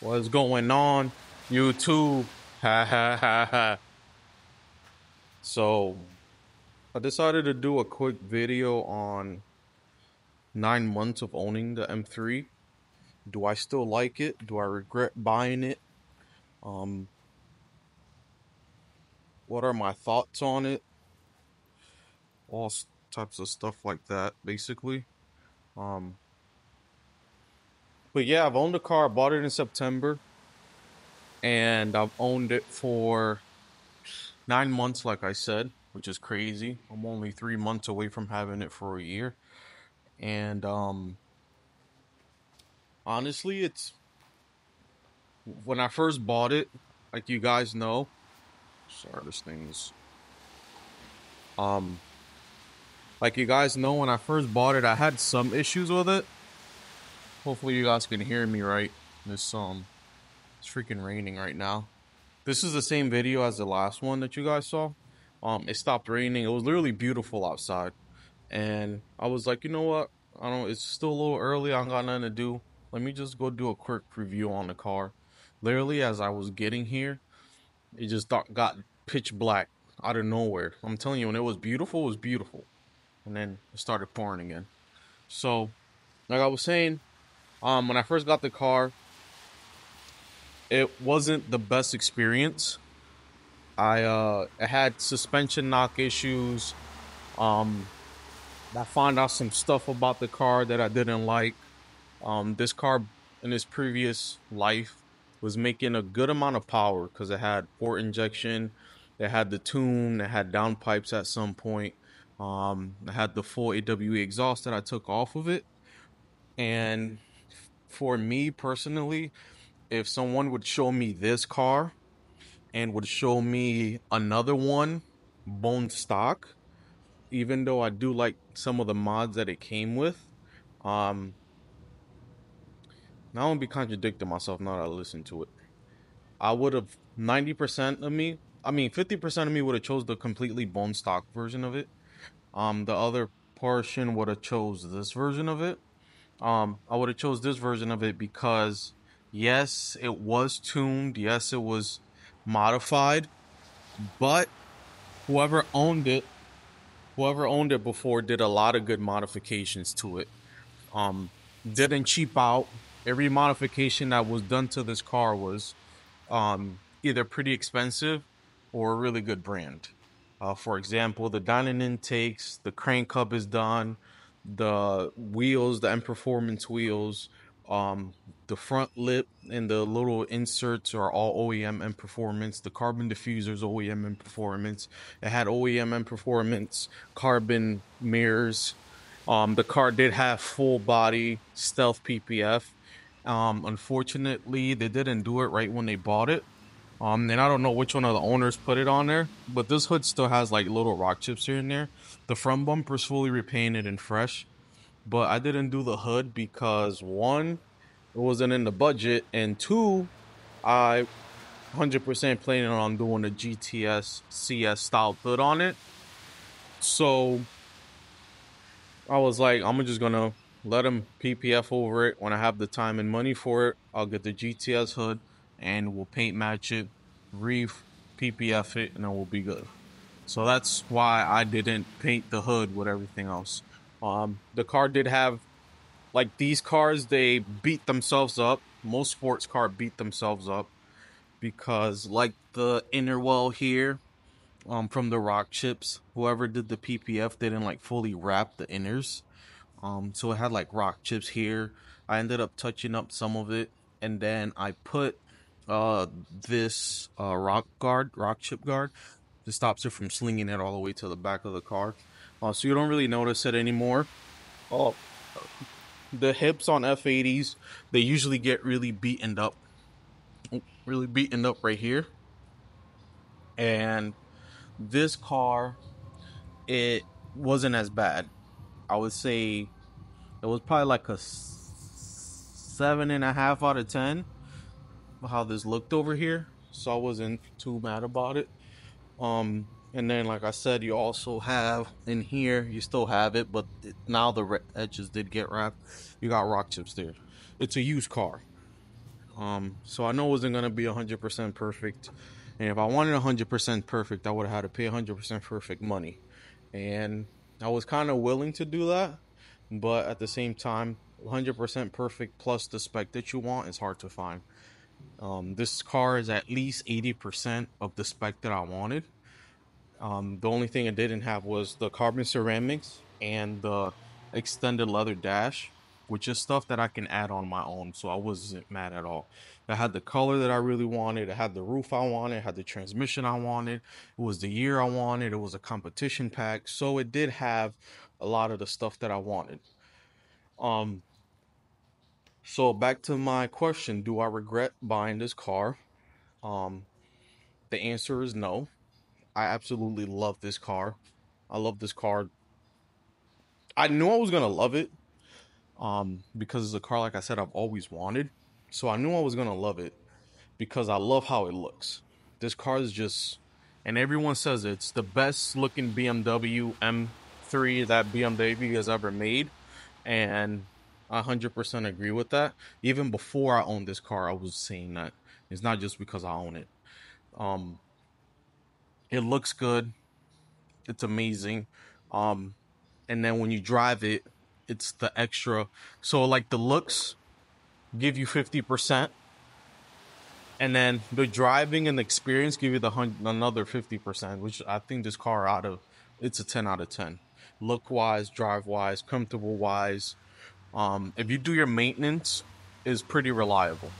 What's going on, YouTube? Ha ha ha ha. So, I decided to do a quick video on 9 months of owning the M3. Do I still like it? Do I regret buying it? Um, what are my thoughts on it? All types of stuff like that, basically. Um, but yeah, I've owned the car. I bought it in September, and I've owned it for 9 months, like I said, which is crazy. I'm only 3 months away from having it for a year. And honestly, it's when I first bought it, like you guys know. Sorry, this thing's um like you guys know, when I first bought it, I had some issues with it. Hopefully you guys can hear me right. It's freaking raining right now. This is the same video as the last one that you guys saw. It stopped raining. It was literally beautiful outside. And I was like, you know what? I don't it's still a little early. I don't got nothing to do. Let me just go do a quick review on the car. Literally, as I was getting here, it just got pitch black out of nowhere. I'm telling you, when it was beautiful, it was beautiful. And then it started pouring again. So, like I was saying, when I first got the car, it wasn't the best experience. I had suspension knock issues. Um, I found out some stuff about the car that I didn't like. This car in its previous life was making a good amount of power because it had port injection, it had the tune, it had downpipes at some point. It had the full AWE exhaust that I took off of it. And for me personally, if someone would show me this car and would show me another one bone stock, even though I do like some of the mods that it came with, um, now I'm gonna be contradicting myself now that I listen to it. I would have 90% of me, I mean 50% of me would have chose the completely bone stock version of it. The other portion would have chose this version of it. I would have chose this version of it because yes, it was tuned, yes, it was modified, but whoever owned it, whoever owned it before did a lot of good modifications to it. Um, didn't cheap out. Every modification that was done to this car was either pretty expensive or a really good brand. For example, the dining intakes, the crank hub is done, the wheels, the M Performance wheels, um, the front lip and the little inserts are all OEM M Performance. The carbon diffusers OEM M Performance. It had OEM M Performance carbon mirrors. The car did have full body stealth PPF. Unfortunately, they didn't do it right when they bought it. And I don't know which one of the owners put it on there, but this hood still has like little rock chips here and there. The front bumper's fully repainted and fresh, but I didn't do the hood because one, it wasn't in the budget, and two, I 100% planning on doing a GTS CS style hood on it. So I was like, I'm just gonna let him PPF over it. When I have the time and money for it, I'll get the GTS hood and we'll paint match it, reef, PPF it, and then we'll be good. So that's why I didn't paint the hood with everything else. The car did have, like these cars, they beat themselves up. Most sports car beat themselves up because like the inner well here, from the rock chips, whoever did the PPF didn't like fully wrap the inners. So it had like rock chips here. I ended up touching up some of it, and then I put this rock chip guard. This stops it from slinging it all the way to the back of the car. So you don't really notice it anymore. Oh, the hips on F80s, they usually get really beaten up. Really beaten up right here. And this car, it wasn't as bad. I would say it was probably like a 7.5 out of 10. How this looked over here, so I wasn't too mad about it. And then, like I said, you also have in here, you still have it, but now the edges did get wrapped. You got rock chips there. It's a used car. So I know it wasn't gonna be 100% perfect, and if I wanted 100% perfect, I would have had to pay 100% perfect money, and I was kind of willing to do that, but at the same time, 100% perfect plus the spec that you want is hard to find. This car is at least 80% of the spec that I wanted. The only thing it didn't have was the carbon ceramics and the extended leather dash, which is stuff that I can add on my own. So I wasn't mad at all. It had the color that I really wanted. It had the roof I wanted. It had the transmission I wanted. It was the year I wanted. It was a competition pack. So it did have a lot of the stuff that I wanted. Um, so back to my question, do I regret buying this car? Um, the answer is no. I absolutely love this car. I love this car. I knew I was gonna love it, because it's a car, like I said, I've always wanted. So I knew I was gonna love it because I love how it looks. This car is just, and everyone says it's the best looking BMW M3 that BMW has ever made, and I 100% agree with that. Even before I owned this car, I was saying that. It's not just because I own it. Um, it looks good. It's amazing. Um, and then when you drive it, it's the extra. So like the looks give you 50%, and then the driving and the experience give you another 50%, which I think this car it's a 10 out of 10. Look wise, drive wise, comfortable wise. If you do your maintenance, is pretty reliable.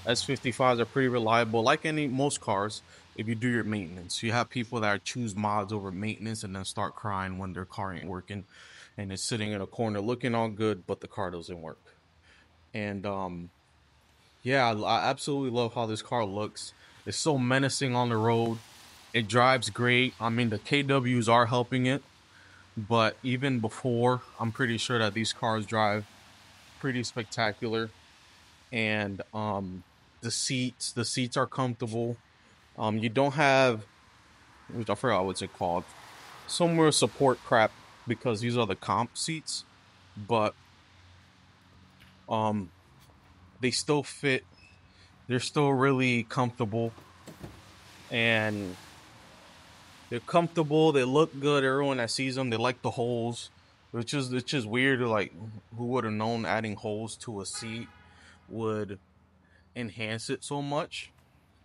S55s are pretty reliable, like most cars. If you do your maintenance, you have people that choose mods over maintenance and then start crying when their car ain't working, and it's sitting in a corner looking all good, but the car doesn't work. And yeah, I absolutely love how this car looks. It's so menacing on the road. It drives great. I mean, the KWs are helping it, but even before, I'm pretty sure that these cars drive pretty spectacular. And the seats are comfortable. You don't have, which I forgot what's it called, somewhere support crap, because these are the comp seats, but um they still fit. They're still really comfortable, and they're comfortable. They look good. Everyone that sees them, they like the holes, which is it's just weird. Like, who would have known adding holes to a seat would enhance it so much?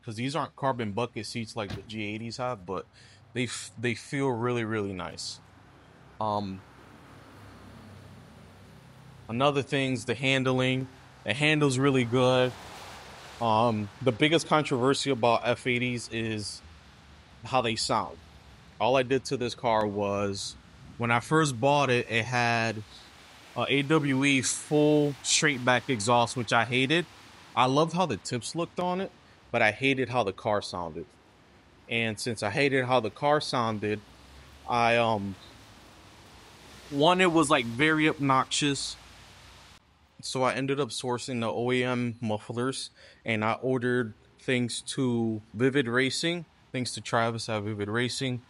Because these aren't carbon bucket seats like the G80s have, but they feel really really nice. Um, Another thing's the handling. The handle's really good. The biggest controversy about F80s is how they sound. All I did to this car was, when I first bought it, it had AWE full straight back exhaust, which I hated. I loved how the tips looked on it, but I hated how the car sounded. And since I hated how the car sounded, I one, it was like very obnoxious. So I ended up sourcing the OEM mufflers, and I ordered things to Vivid Racing. Thanks to Travis at Vivid Racing.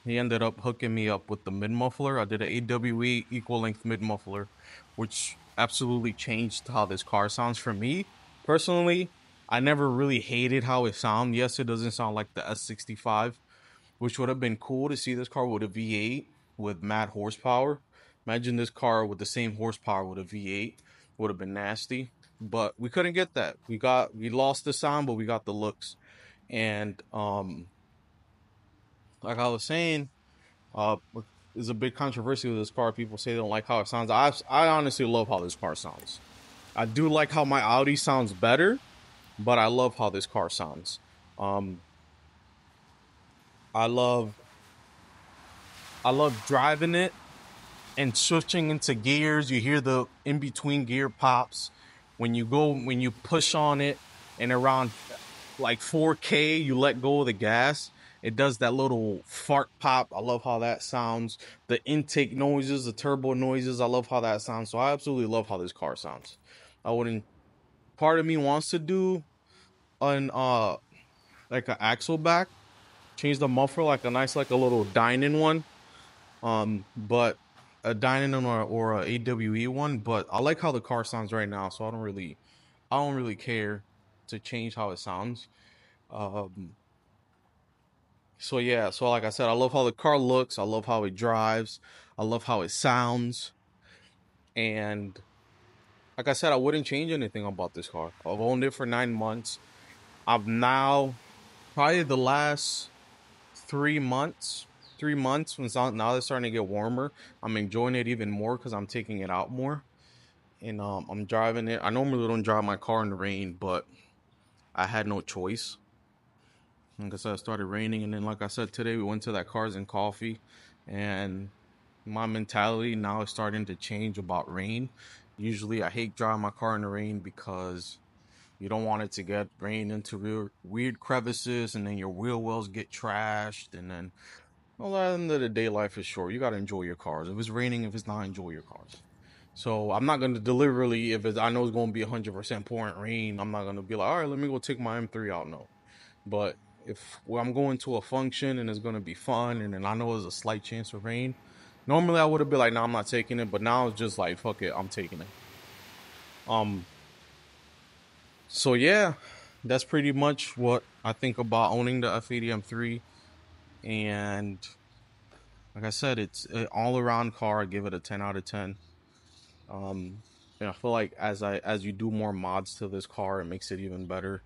He ended up hooking me up with the mid muffler. I did an AWE equal length mid muffler, which absolutely changed how this car sounds for me. Personally, I never really hated how it sounds. Yes, it doesn't sound like the S65, which would have been cool to see this car with a V8 with mad horsepower. Imagine this car with the same horsepower with a V8. Would have been nasty, but we couldn't get that. We lost the sound, but we got the looks. And like I was saying, uh, there's a big controversy with this car. People say they don't like how it sounds. I honestly love how this car sounds. I do like how my Audi sounds better, but I love how this car sounds. Um, I love I love driving it and switching into gears. You hear the in between gear pops when you push on it, and around like 4K, you let go of the gas. It does that little fart pop. I love how that sounds. The intake noises, the turbo noises, I love how that sounds. So I absolutely love how this car sounds. I wouldn't. Part of me wants to do an like an axle back, change the muffler like a nice, like a little dining one. But a Dynon or a AWE one, but I like how the car sounds right now, so I don't really. I don't really care to change how it sounds. Um, so yeah, so like I said, I love how the car looks. I love how it drives. I love how it sounds. And like I said, I wouldn't change anything about this car. I've owned it for 9 months. I've now probably the last 3 months, 3 months when now it's starting to get warmer. I'm enjoying it even more because I'm taking it out more. And I'm driving it. I normally don't drive my car in the rain, but I had no choice. Like I said, it started raining, and then like I said, today we went to that Cars and Coffee, and my mentality now is starting to change about rain. Usually, I hate driving my car in the rain because you don't want it to get rain into real weird crevices, and then your wheel wells get trashed, and then well, at the end of the day, life is short. You gotta enjoy your cars. If it's raining, if it's not, enjoy your cars. So I'm not gonna deliberately, if it's, I know it's gonna be 100% pouring rain, I'm not gonna be like, all right, let me go take my M3 out. No, but if I'm going to a function and it's gonna be fun, and then I know there's a slight chance of rain, normally I would have been like, no, I'm not taking it. But now it's just like, fuck it, I'm taking it. Um. So yeah, that's pretty much what I think about owning the F80 M3. And like I said, it's an all around car. I give it a 10 out of 10. Um, and I feel like as you do more mods to this car, it makes it even better.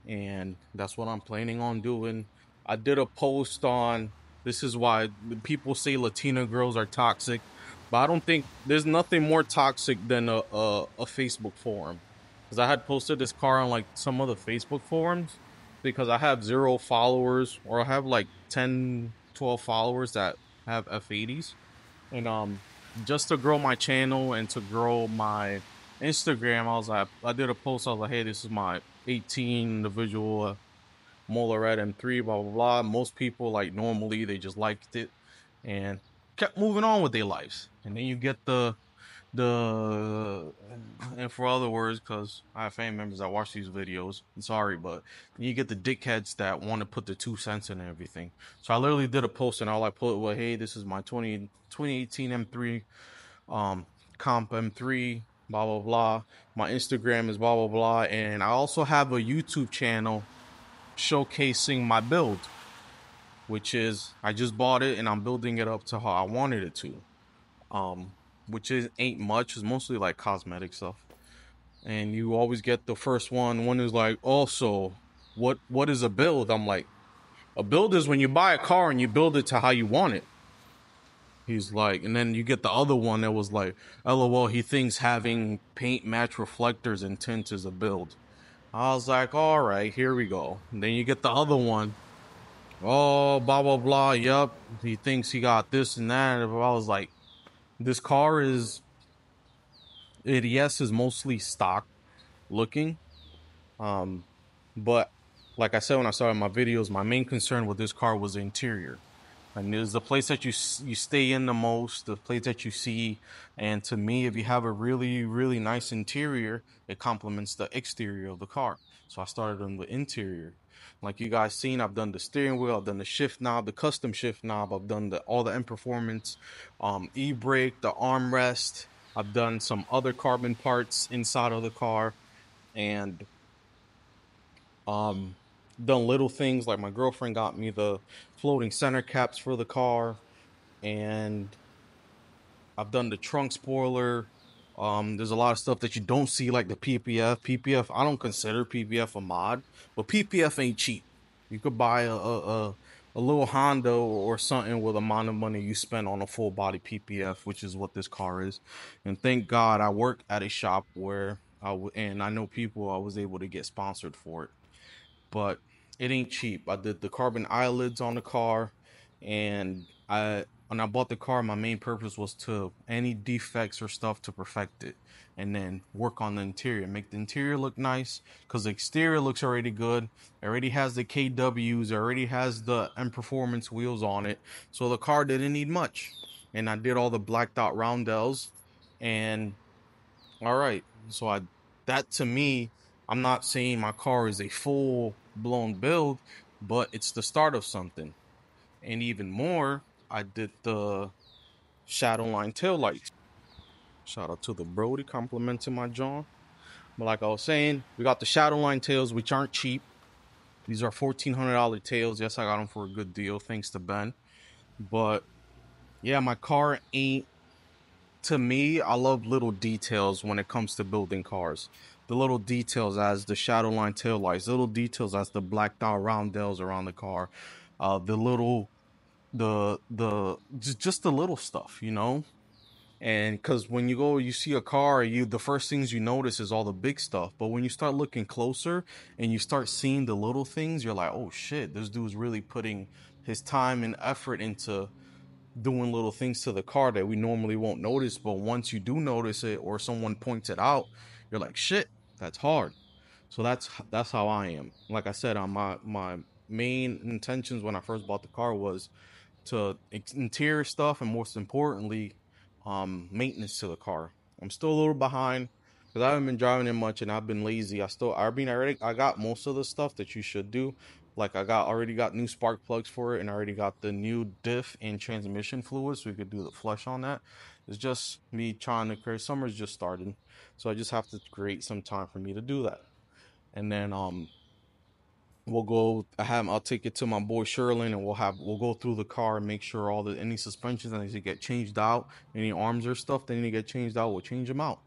And that's what I'm planning on doing. I did a post on this is why people say Latina girls are toxic, but I don't think there's nothing more toxic than a Facebook forum. Because I had posted this car on like some of the Facebook forums because I have 0 followers, or I have like 10, 12 followers that have F80s. And just to grow my channel and to grow my Instagram, I did a post. I was like, hey, this is my 18 individual Molar Red M3, blah blah blah. Most people like normally they just liked it and kept moving on with their lives. And then you get the and for other words, because I have family members that watch these videos. I'm sorry, but you get the dickheads that want to put the 2 cents in everything. So I literally did a post and all I put was, hey, this is my 2018 M3 comp M3, blah blah blah. My Instagram is blah blah blah, and I also have a YouTube channel showcasing my build, which is I just bought it and I'm building it up to how I wanted it to. Um, which is ain't much. It's mostly like cosmetic stuff. And you always get the first one. One is like, also, what is a build? I'm like, a build is when you buy a car and you build it to how you want it. He's like, and then you get the other one that was like, LOL, he thinks having paint match reflectors and tints is a build. I was like, all right, here we go. And then you get the other one. Oh, blah, blah, blah. Yup. He thinks he got this and that. I was like, this car is, yes, is mostly stock looking. Um, but like I said when I started my videos, my main concern with this car was the interior. And it's the place that you stay in the most, the place that you see. And to me, if you have a really, really nice interior, it complements the exterior of the car. So I started on the interior. Like you guys seen, I've done the steering wheel, I've done the shift knob, the custom shift knob, I've done all the M Performance, e-brake, the armrest. I've done some other carbon parts inside of the car, and um, done little things like my girlfriend got me the floating center caps for the car, and I've done the trunk spoiler. There's a lot of stuff that you don't see, like the PPF. PPF, I don't consider PPF a mod, but PPF ain't cheap. You could buy a little Honda or something with the amount of money you spend on a full body PPF, which is what this car is. And thank God I work at a shop where and I know people I was able to get sponsored for it, but it ain't cheap. I did the carbon eyelids on the car, and when I bought the car, my main purpose was to any defects or stuff to perfect it, and then work on the interior, make the interior look nice, because the exterior looks already good. It already has the KWs, it already has the M Performance wheels on it, so the car didn't need much. And I did all the blacked out roundels, and all right. So that to me, I'm not saying my car is a full blown build, but it's the start of something. And even more, I did the shadow line tail lights. Shout out to the Brody complimenting my John. But like I was saying, we got the Shadowline tails, which aren't cheap. These are $1,400 tails. Yes, I got them for a good deal, thanks to Ben. But yeah, my car ain't. To me, I love little details when it comes to building cars. The little details as the Shadowline tail lights, little details as the blacked out roundels around the car, the little, just the little stuff, you know. And because when you go, you see a car, the first things you notice is all the big stuff. But when you start looking closer and you start seeing the little things, you're like, oh shit, this dude's really putting his time and effort into doing little things to the car that we normally won't notice. But once you do notice it or someone points it out, you're like, shit, that's hard. So that's how I am. Like I said, on my main intentions when I first bought the car was to interior stuff and most importantly, maintenance to the car. I'm still a little behind because I haven't been driving it much and I've been lazy. I got most of the stuff that you should do. Like already got new spark plugs for it and I already got the new diff and transmission fluid so we could do the flush on that. It's just me trying to create. Summer's just started, so I just have to create some time for me to do that. And then we'll go. I'll take it to my boy Sherlin, and we'll go through the car and make sure any suspensions that need to get changed out, any arms or stuff that need to get changed out, we'll change them out.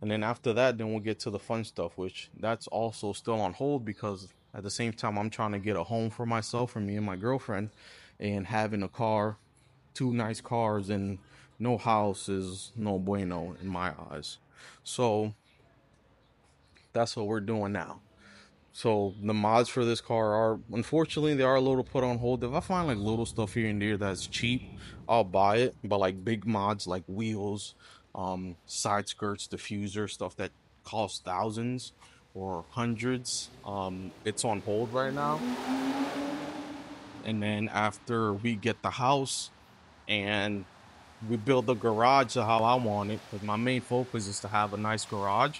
And then after that, then we'll get to the fun stuff, which that's also still on hold because at the same time I'm trying to get a home for myself, for me and my girlfriend, and having a car, two nice cars, and no house is no bueno in my eyes. So that's what we're doing now. So the mods for this car are, unfortunately, they are a little put on hold. If I find like little stuff here and there that's cheap, I'll buy it. But like big mods like wheels, side skirts, diffuser, stuff that costs thousands or hundreds, it's on hold right now. And then after we get the house and we build the garage to how I want it, because my main focus is to have a nice garage,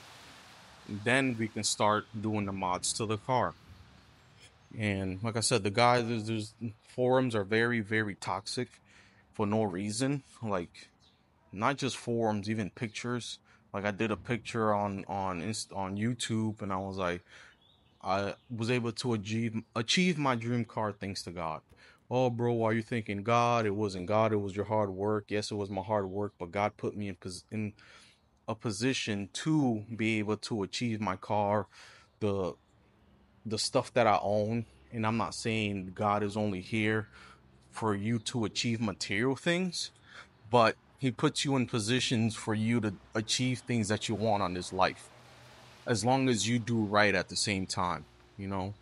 then we can start doing the mods to the car. And like I said, the guys, there's forums are very, very toxic for no reason. Like not just forums, even pictures. Like I did a picture on YouTube, and I was like, I was able to achieve my dream car thanks to God. Oh, bro, why are you thinking God? It wasn't God. It was your hard work. Yes, it was my hard work, but God put me in a position to be able to achieve my car, the the stuff that I own. And I'm not saying God is only here for you to achieve material things, but he puts you in positions for you to achieve things that you want on this life, as long as you do right at the same time, you know.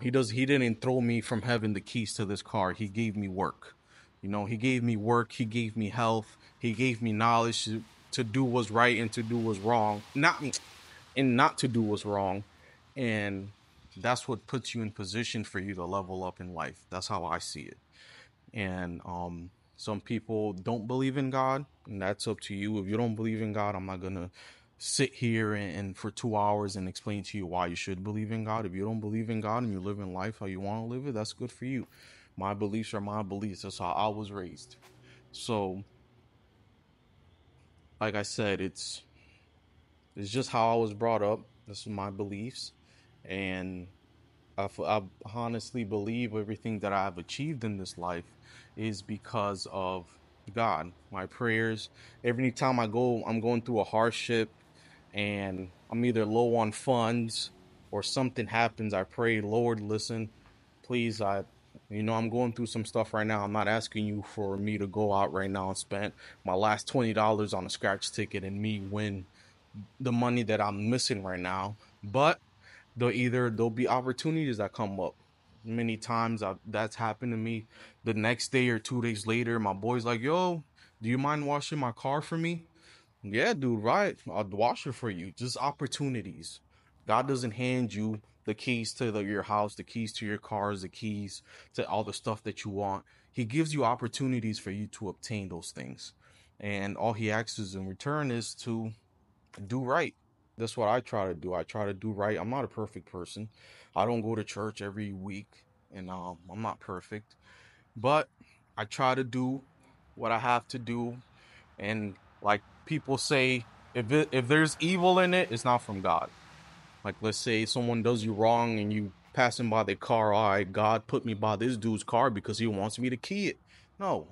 He didn't throw me from heaven the keys to this car. He gave me work. You know, he gave me work, he gave me health, he gave me knowledge to do what's right and to do what's wrong. Not to do what's wrong. And that's what puts you in position for you to level up in life. That's how I see it. And some people don't believe in God, and that's up to you. If you don't believe in God, I'm not gonna sit here and for 2 hours and explain to you why you should believe in God. If you don't believe in God and you live in life how you want to live it, that's good for you. My beliefs are my beliefs. That's how I was raised. So like I said, it's just how I was brought up. This is my beliefs. And I honestly believe everything that I've achieved in this life is because of God. My prayers. Every time I'm going through a hardship and I'm either low on funds or something happens, I pray, Lord, listen, please, I'm going through some stuff right now. I'm not asking you for me to go out right now and spend my last $20 on a scratch ticket and me win the money that I'm missing right now. But there'll be opportunities that come up. Many times that's happened to me. The next day or 2 days later, my boy's like, "Yo, do you mind washing my car for me?" Yeah, dude, right? I'll wash it for you. Just opportunities. God doesn't hand you the keys to your house, the keys to your cars, the keys to all the stuff that you want. He gives you opportunities for you to obtain those things. And all he asks is in return is to do right. That's what I try to do. I try to do right. I'm not a perfect person. I don't go to church every week, and I'm not perfect, but I try to do what I have to do. And like people say, if there's evil in it, it's not from God. Like, let's say someone does you wrong and you passing by their car. All right, God put me by this dude's car because he wants me to key it. No,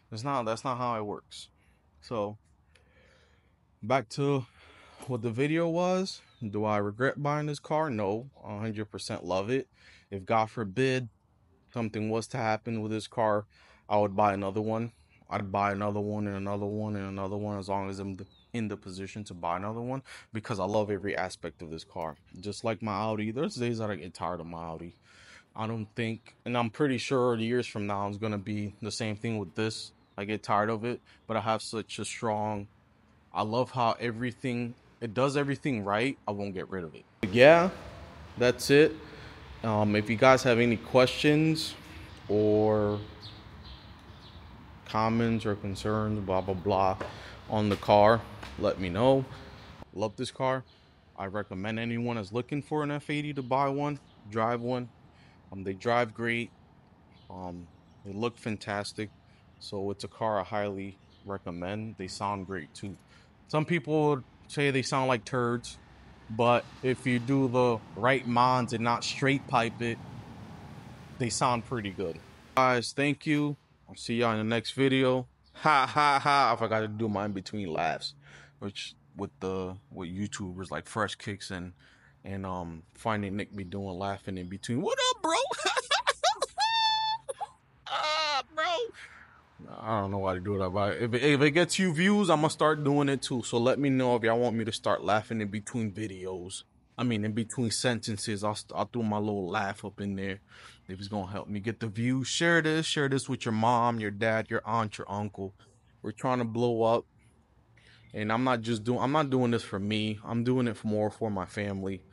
that's not how it works. So back to what the video was. Do I regret buying this car? No, 100% love it. If God forbid something was to happen with this car, I would buy another one. I'd buy another one and another one and another one as long as I'm in the position to buy another one, because I love every aspect of this car. Just like my Audi, there's days that I get tired of my Audi. I don't think, and I'm pretty sure years from now it's gonna be the same thing with this. I get tired of it, but I have such a strong. I love how it does everything right. I won't get rid of it. Yeah, that's it. If you guys have any questions or comments or concerns, blah blah blah, on the car, let me know. Love this car. I recommend anyone that's looking for an F80 to buy one, drive one. They drive great. Um, they look fantastic. So it's a car I highly recommend. They sound great too. Some people would say they sound like turds, but if you do the right mods and not straight pipe it, they sound pretty good. Guys, thank you. I'll see y'all in the next video. Ha ha ha. I forgot to do my in between laughs, which with YouTubers like Fresh Kicks and Finding Nick be doing laughing in between. What up, bro? Bro. I don't know why to do that, but if it gets you views, I'm gonna start doing it too. So let me know if y'all want me to start laughing in between videos. I mean, in between sentences, I'll throw my little laugh up in there. If it's gonna help me get the views, share this with your mom, your dad, your aunt, your uncle. We're trying to blow up, and I'm not doing this for me. I'm doing it more for my family.